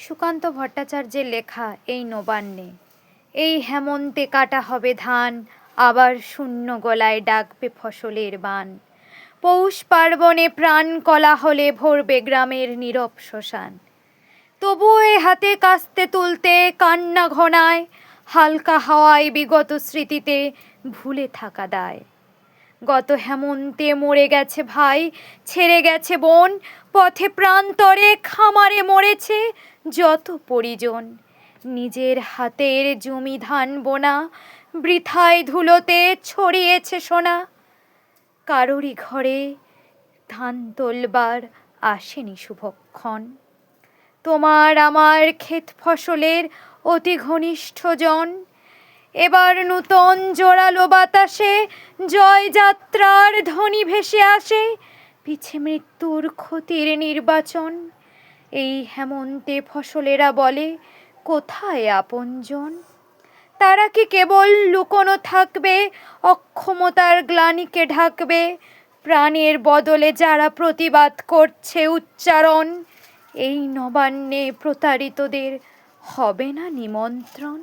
সুকান্ত ভট্টাচার্যের লেখা এই নবান্নে। এই হেমন্তে কাটা হবে ধান, আবার শূন্য গলায় ডাকবে ফসলের বান। পৌষ পার্বণে প্রাণ কোলাহলে ভরবে গ্রামের নীরব শ্মশান। তবুও এ হাতে কাস্তে তুলতে কান্না ঘনায়, হালকা হাওয়ায় বিগত স্মৃতিতে ভুলে থাকা দায়। গত হেমন্তে মরে গেছে ভাই, ছেড়ে গেছে বোন, পথে প্রান্তরে খামারে মরেছে যত পরিজন। নিজের হাতের জমি ধান বোনা বৃথায় ধুলোতে ছড়িয়েছে সোনা। কারোরই ঘরে ধান তোলবার আসেনি শুভক্ষণ। তোমার আমার ক্ষেত ফসলের অতি ঘনিষ্ঠজন, এবার নূতন জোরালো বাতাসে জয়যাত্রার ধ্বনি ভেসে আসে, পিছে মৃত্যুর ক্ষতির নির্বাচন। এই হেমন্তে ফসলেরা বলে, কোথায় আপনজন? তারা কি কেবল লুকোনো থাকবে, অক্ষমতার গ্লানিকে ঢাকবে? প্রাণের বদলে যারা প্রতিবাদ করছে উচ্চারণ, এই নবান্নে প্রতারিতদের হবে না নিমন্ত্রণ?